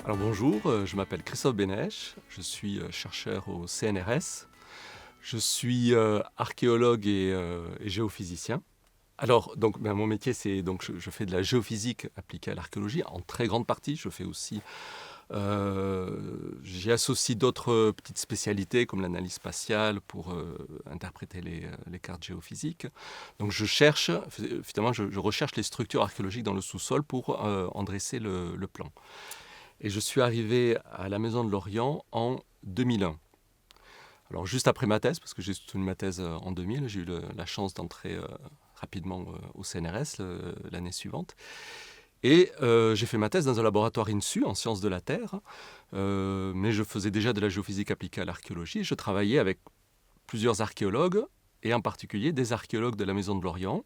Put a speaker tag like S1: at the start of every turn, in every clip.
S1: Alors bonjour, je m'appelle Christophe Bénèche, je suis chercheur au CNRS, je suis archéologue et géophysicien. Alors donc mon métier c'est donc je fais de la géophysique appliquée à l'archéologie en très grande partie. Je fais aussi j'y associe d'autres petites spécialités comme l'analyse spatiale pour interpréter les cartes géophysiques. Donc je cherche finalement je recherche les structures archéologiques dans le sous-sol pour en dresser le plan. Et je suis arrivé à la Maison de l'Orient en 2001. Alors juste après ma thèse, parce que j'ai soutenu ma thèse en 2000, j'ai eu la chance d'entrer rapidement au CNRS l'année suivante. Et j'ai fait ma thèse dans un laboratoire INSU en sciences de la Terre, mais je faisais déjà de la géophysique appliquée à l'archéologie. Je travaillais avec plusieurs archéologues, et en particulier des archéologues de la Maison de l'Orient,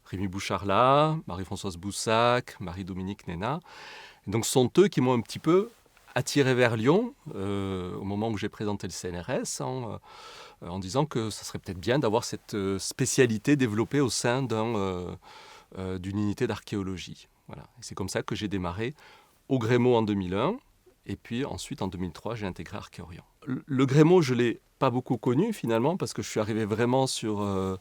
S1: Rémi Boucharlat, Marie-Françoise Boussac, Marie-Dominique Nénat. Donc ce sont eux qui m'ont un petit peu attiré vers Lyon au moment où j'ai présenté le CNRS en disant que ça serait peut-être bien d'avoir cette spécialité développée au sein d'une unité d'archéologie. Voilà. Et c'est comme ça que j'ai démarré au Grémo en 2001 et puis ensuite en 2003 j'ai intégré Archéorient. Le Grémo je ne l'ai pas beaucoup connu finalement parce que je suis arrivé vraiment sur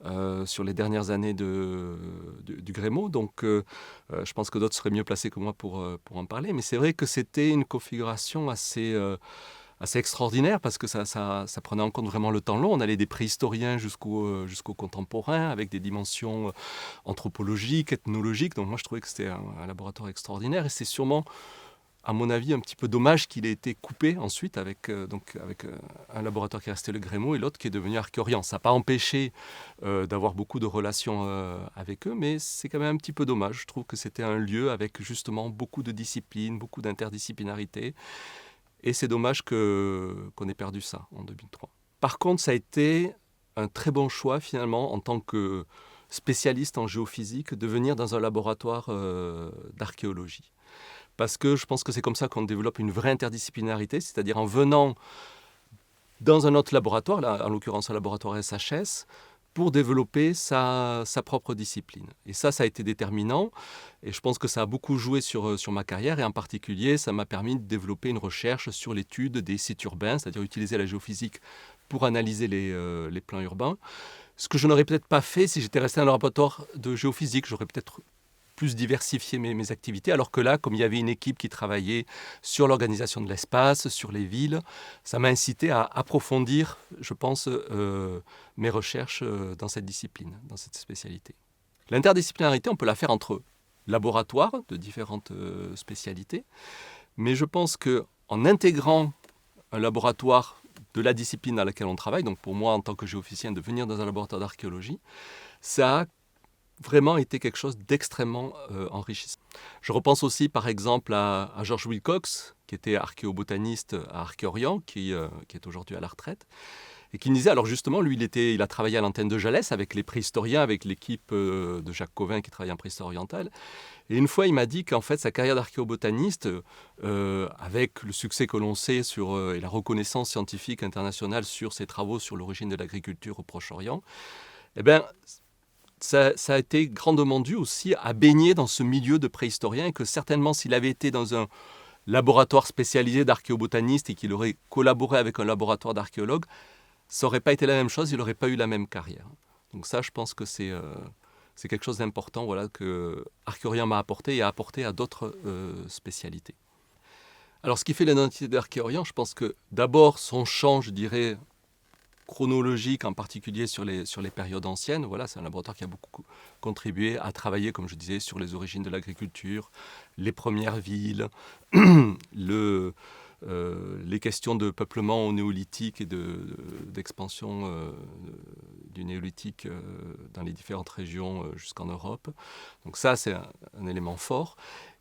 S1: les dernières années du Grémo. Donc je pense que d'autres seraient mieux placés que moi pour en parler. Mais c'est vrai que c'était une configuration assez extraordinaire parce que ça prenait en compte vraiment le temps long. On allait des préhistoriens jusqu'aux contemporains avec des dimensions anthropologiques, ethnologiques. Donc moi je trouvais que c'était un laboratoire extraordinaire et c'est sûrement à mon avis, un petit peu dommage qu'il ait été coupé ensuite avec un laboratoire qui est resté le Grémo et l'autre qui est devenu Archéorient. Ça n'a pas empêché d'avoir beaucoup de relations avec eux, mais c'est quand même un petit peu dommage. Je trouve que c'était un lieu avec justement beaucoup de disciplines, beaucoup d'interdisciplinarité. Et c'est dommage qu'on ait perdu ça en 2003. Par contre, ça a été un très bon choix finalement en tant que spécialiste en géophysique de venir dans un laboratoire d'archéologie. Parce que je pense que c'est comme ça qu'on développe une vraie interdisciplinarité, c'est-à-dire en venant dans un autre laboratoire, là, en l'occurrence un laboratoire SHS, pour développer sa propre discipline. Et ça a été déterminant, et je pense que ça a beaucoup joué sur ma carrière, et en particulier, ça m'a permis de développer une recherche sur l'étude des sites urbains, c'est-à-dire utiliser la géophysique pour analyser les plans urbains. Ce que je n'aurais peut-être pas fait si j'étais resté dans un laboratoire de géophysique, j'aurais peut-être plus diversifier mes activités, alors que là, comme il y avait une équipe qui travaillait sur l'organisation de l'espace, sur les villes, ça m'a incité à approfondir, je pense, mes recherches dans cette discipline, dans cette spécialité. L'interdisciplinarité, on peut la faire entre laboratoires de différentes spécialités, mais je pense qu'en intégrant un laboratoire de la discipline à laquelle on travaille, donc pour moi en tant que géophysicien, de venir dans un laboratoire d'archéologie, ça a vraiment été quelque chose d'extrêmement enrichissant. Je repense aussi par exemple à George Wilcox, qui était archéobotaniste à Archéorient, qui est aujourd'hui à la retraite, et qui me disait, alors justement, lui, il a travaillé à l'antenne de Jalès avec les préhistoriens, avec l'équipe de Jacques Cauvin qui travaillait en préhistoire orientale. Et une fois, il m'a dit qu'en fait, sa carrière d'archéobotaniste, avec le succès que l'on sait et la reconnaissance scientifique internationale sur ses travaux sur l'origine de l'agriculture au Proche-Orient, eh bien, ça a été grandement dû aussi à baigner dans ce milieu de préhistorien et que certainement s'il avait été dans un laboratoire spécialisé d'archéobotanistes et qu'il aurait collaboré avec un laboratoire d'archéologues, ça n'aurait pas été la même chose, il n'aurait pas eu la même carrière. Donc ça, je pense que c'est quelque chose d'important voilà, que Archéorient m'a apporté et a apporté à d'autres spécialités. Alors ce qui fait l'identité d'Archéorient, je pense que d'abord son champ, je dirais, chronologique, en particulier sur les périodes anciennes. Voilà, c'est un laboratoire qui a beaucoup contribué à travailler, comme je disais, sur les origines de l'agriculture, les premières villes, les questions de peuplement au néolithique et d'expansion du néolithique dans les différentes régions jusqu'en Europe. Donc ça, c'est un élément fort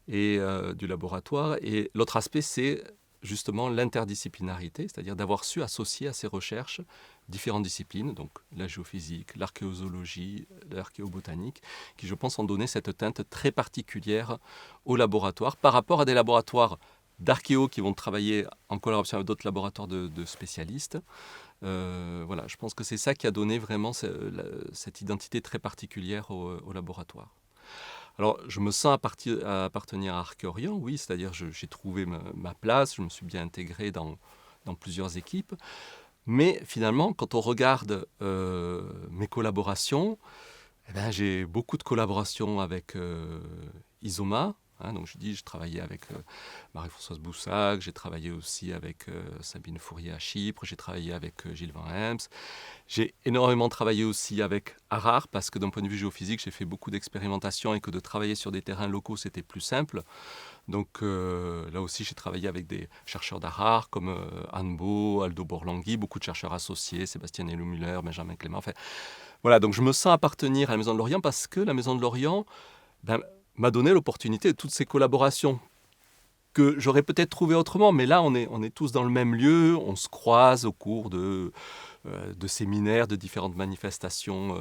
S1: du laboratoire. Et l'autre aspect, c'est justement l'interdisciplinarité, c'est-à-dire d'avoir su associer à ces recherches différentes disciplines, donc la géophysique, l'archéozoologie, l'archéobotanique, qui je pense ont donné cette teinte très particulière au laboratoire par rapport à des laboratoires d'archéo qui vont travailler en collaboration avec d'autres laboratoires de spécialistes. Voilà, je pense que c'est ça qui a donné vraiment cette identité très particulière au laboratoire. Alors, je me sens à appartenir à Arc-Orient, oui, c'est-à-dire j'ai trouvé ma place, je me suis bien intégré dans plusieurs équipes. Mais finalement, quand on regarde mes collaborations, eh ben, j'ai beaucoup de collaborations avec Isoma. Hein, donc je travaillais avec Marie-Françoise Boussac, j'ai travaillé aussi avec Sabine Fourier à Chypre, j'ai travaillé avec Gilles Van Hems. J'ai énormément travaillé aussi avec Harare parce que d'un point de vue géophysique, j'ai fait beaucoup d'expérimentations et que de travailler sur des terrains locaux, c'était plus simple. Donc là aussi, j'ai travaillé avec des chercheurs d'Harare comme Anne Beau, Aldo Borlangui, beaucoup de chercheurs associés, Sébastien Hellmuller, Benjamin Clément. Enfin, voilà, donc je me sens appartenir à la Maison de l'Orient parce que la Maison de l'Orient m'a donné l'opportunité de toutes ces collaborations que j'aurais peut-être trouvées autrement, mais là, on est tous dans le même lieu, on se croise au cours de séminaires, de différentes manifestations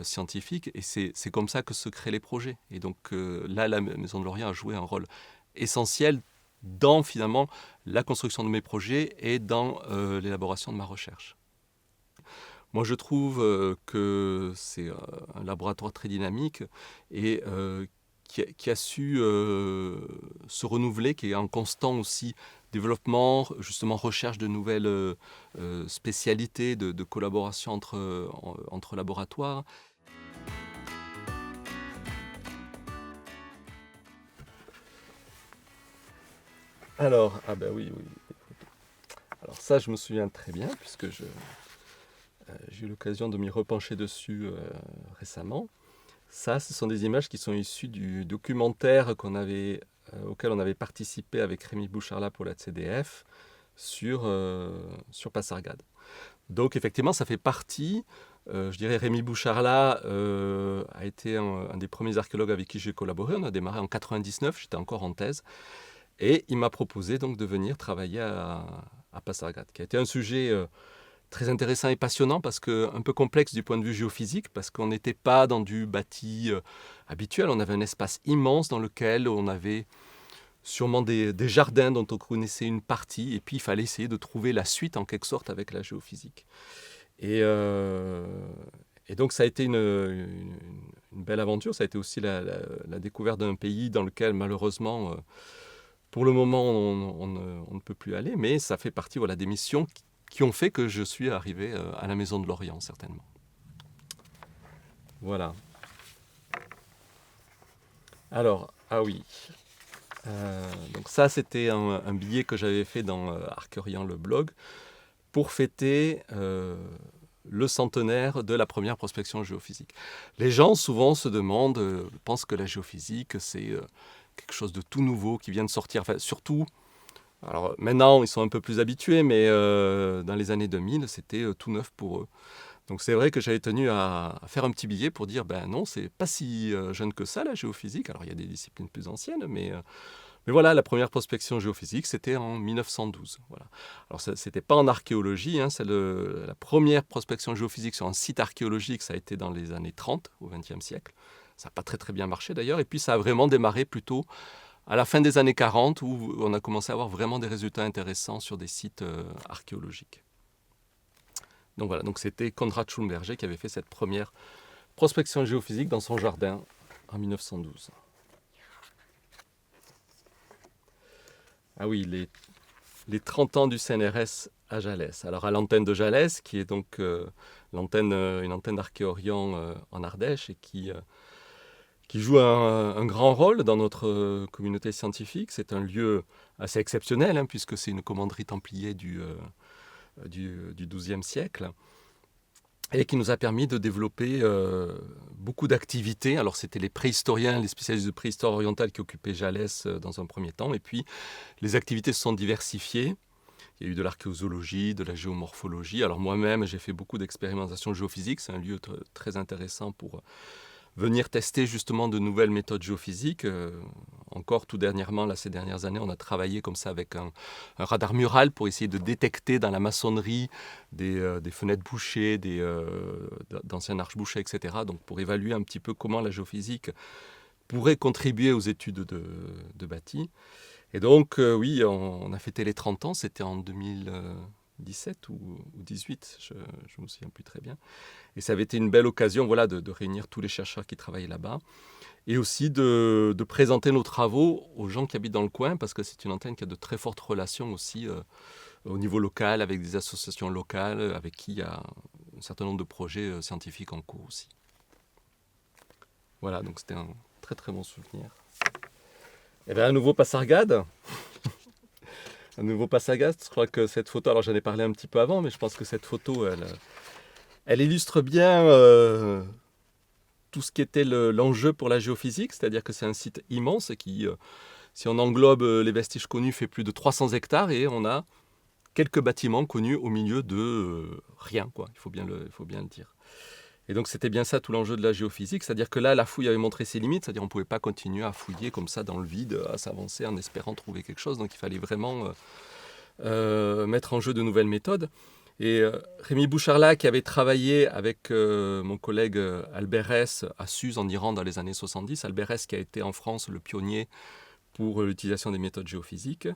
S1: scientifiques, et c'est comme ça que se créent les projets. Et donc là, la Maison de l'Orient a joué un rôle essentiel dans finalement la construction de mes projets et dans l'élaboration de ma recherche. Moi, je trouve que c'est un laboratoire très dynamique et qui a su se renouveler, qui est en constant aussi développement, justement recherche de nouvelles spécialités, de collaboration entre laboratoires. Alors, ah ben oui, oui. Alors ça, je me souviens très bien, puisque j'ai eu l'occasion de m'y repencher dessus récemment. Ça, ce sont des images qui sont issues du documentaire auquel on avait participé avec Rémi Boucharla pour la CDF sur Passargade. Donc effectivement, ça fait partie, je dirais Rémi Boucharla a été un des premiers archéologues avec qui j'ai collaboré. On a démarré en 99, j'étais encore en thèse. Et il m'a proposé donc de venir travailler à Passargade, qui a été un sujet très intéressant et passionnant, parce que un peu complexe du point de vue géophysique, parce qu'on n'était pas dans du bâti habituel. On avait un espace immense dans lequel on avait sûrement des jardins dont on connaissait une partie, et puis il fallait essayer de trouver la suite en quelque sorte avec la géophysique. Et, euh, et donc ça a été une belle aventure. Ça a été aussi la découverte d'un pays dans lequel malheureusement, pour le moment, on ne peut plus aller, mais ça fait partie, voilà, des missions qui ont fait que je suis arrivé à la Maison de l'Orient, certainement. Voilà. Alors, ah oui. Donc ça, c'était un billet que j'avais fait dans Arc-Orient, le blog, pour fêter le centenaire de la première prospection géophysique. Les gens, souvent, se demandent, pensent que la géophysique, c'est quelque chose de tout nouveau qui vient de sortir. Enfin, surtout, alors maintenant, ils sont un peu plus habitués, mais dans les années 2000, c'était tout neuf pour eux. Donc c'est vrai que j'avais tenu à faire un petit billet pour dire, ben non, c'est pas si jeune que ça, la géophysique. Alors il y a des disciplines plus anciennes, mais voilà, la première prospection géophysique, c'était en 1912. Voilà. Alors ce n'était pas en archéologie, hein, la première prospection géophysique sur un site archéologique, ça a été dans les années 30, au XXe siècle. Ça n'a pas très très bien marché d'ailleurs, et puis ça a vraiment démarré plutôt à la fin des années 40, où on a commencé à avoir vraiment des résultats intéressants sur des sites archéologiques. Donc voilà, donc c'était Konrad Schulmberger qui avait fait cette première prospection géophysique dans son jardin en 1912. Ah oui, les 30 ans du CNRS à Jalès. Alors à l'antenne de Jalès, qui est donc une antenne d'Archéorient en Ardèche, et qui joue un grand rôle dans notre communauté scientifique. C'est un lieu assez exceptionnel, hein, puisque c'est une commanderie templier du XIIe siècle, et qui nous a permis de développer beaucoup d'activités. Alors c'était les préhistoriens, les spécialistes de préhistoire orientale qui occupaient Jalès dans un premier temps, et puis les activités se sont diversifiées. Il y a eu de l'archéozoologie, de la géomorphologie. Alors moi-même, j'ai fait beaucoup d'expérimentations géophysiques. C'est un lieu très intéressant pour venir tester justement de nouvelles méthodes géophysiques. Encore tout dernièrement, là, ces dernières années, on a travaillé comme ça avec un radar mural pour essayer de détecter dans la maçonnerie des fenêtres bouchées, d'anciennes arches bouchées, etc. Donc pour évaluer un petit peu comment la géophysique pourrait contribuer aux études de bâtis. Et donc, oui, on a fêté les 30 ans, c'était en 2017 ou 2018, je ne me souviens plus très bien. Et ça avait été une belle occasion, voilà, de réunir tous les chercheurs qui travaillaient là-bas. et aussi de présenter nos travaux aux gens qui habitent dans le coin, parce que c'est une antenne qui a de très fortes relations aussi au niveau local, avec des associations locales, avec qui il y a un certain nombre de projets scientifiques en cours aussi. Voilà, donc c'était un très très bon souvenir. Et bien, un nouveau Passargade. Un nouveau Passargade, je crois que cette photo, alors j'en ai parlé un petit peu avant, mais je pense que cette photo, elle illustre bien tout ce qui était l'enjeu pour la géophysique, c'est-à-dire que c'est un site immense qui, si on englobe les vestiges connus, fait plus de 300 hectares et on a quelques bâtiments connus au milieu de rien, quoi. Il faut bien le dire. Et donc c'était bien ça tout l'enjeu de la géophysique, c'est-à-dire que là, la fouille avait montré ses limites, c'est-à-dire on ne pouvait pas continuer à fouiller comme ça dans le vide, à s'avancer en espérant trouver quelque chose, donc il fallait vraiment mettre en jeu de nouvelles méthodes. Et Rémi Boucharla, qui avait travaillé avec mon collègue Albert Hess à Suse en Iran dans les années 70, Albert Hess qui a été en France le pionnier pour l'utilisation des méthodes géophysiques,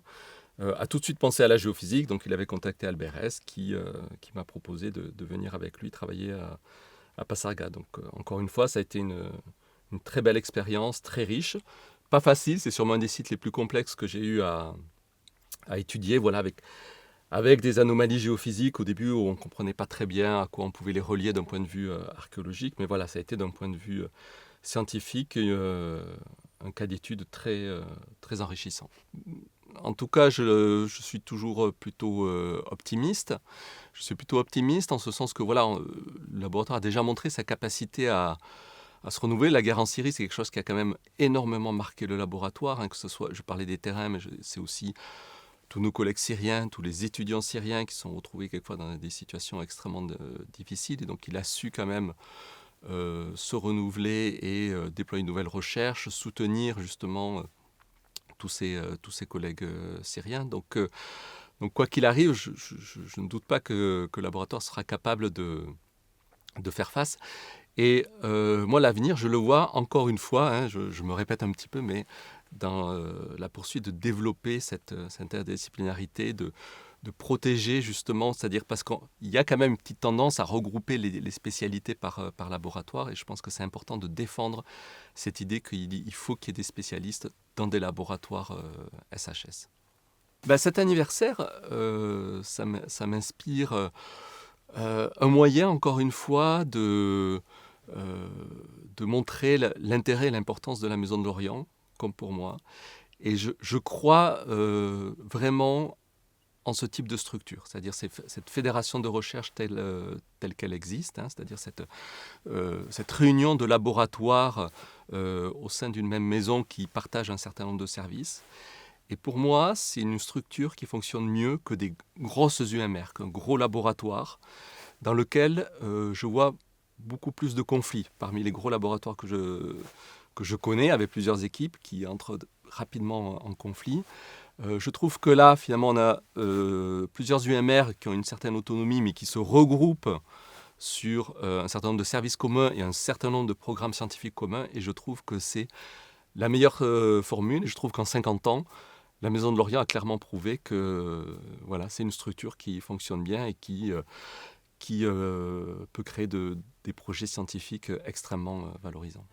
S1: a tout de suite pensé à la géophysique, donc il avait contacté Albert Hess qui m'a proposé de venir avec lui travailler à Passargade. Donc encore une fois, ça a été une très belle expérience, très riche. Pas facile, c'est sûrement un des sites les plus complexes que j'ai eu à étudier, voilà, avec des anomalies géophysiques au début où on ne comprenait pas très bien à quoi on pouvait les relier d'un point de vue archéologique, mais voilà, ça a été d'un point de vue scientifique un cas d'étude très, très enrichissant. En tout cas, je suis toujours plutôt optimiste. Je suis plutôt optimiste en ce sens que voilà, le laboratoire a déjà montré sa capacité à se renouveler. La guerre en Syrie, c'est quelque chose qui a quand même énormément marqué le laboratoire, hein, que ce soit, je parlais des terrains, mais c'est aussi tous nos collègues syriens, tous les étudiants syriens qui sont retrouvés quelquefois dans des situations extrêmement difficiles. Et donc il a su quand même se renouveler et déployer une nouvelle recherche, soutenir justement tous ses collègues syriens. Donc quoi qu'il arrive, je ne doute pas que le laboratoire sera capable de faire face. Et moi, l'avenir, je le vois encore une fois, hein, je me répète un petit peu, mais dans la poursuite de développer cette interdisciplinarité, de protéger justement, c'est-à-dire parce qu'il y a quand même une petite tendance à regrouper les spécialités par laboratoire, et je pense que c'est important de défendre cette idée qu'il faut qu'il y ait des spécialistes dans des laboratoires SHS. Ben, cet anniversaire, ça m'inspire un moyen, encore une fois, de montrer l'intérêt et l'importance de la Maison de l'Orient, comme pour moi. Et je crois vraiment en ce type de structure, c'est-à-dire cette fédération de recherche telle qu'elle existe, hein, c'est-à-dire cette réunion de laboratoires au sein d'une même maison qui partagent un certain nombre de services. Et pour moi, c'est une structure qui fonctionne mieux que des grosses UMR, qu'un gros laboratoire dans lequel je vois beaucoup plus de conflits parmi les gros laboratoires que je connais, avec plusieurs équipes qui entrent rapidement en conflit. Je trouve que là, finalement, on a plusieurs UMR qui ont une certaine autonomie, mais qui se regroupent sur un certain nombre de services communs et un certain nombre de programmes scientifiques communs. Et je trouve que c'est la meilleure formule. Et je trouve qu'en 50 ans, la Maison de l'Orient a clairement prouvé que voilà, c'est une structure qui fonctionne bien et qui peut créer des projets scientifiques extrêmement valorisants.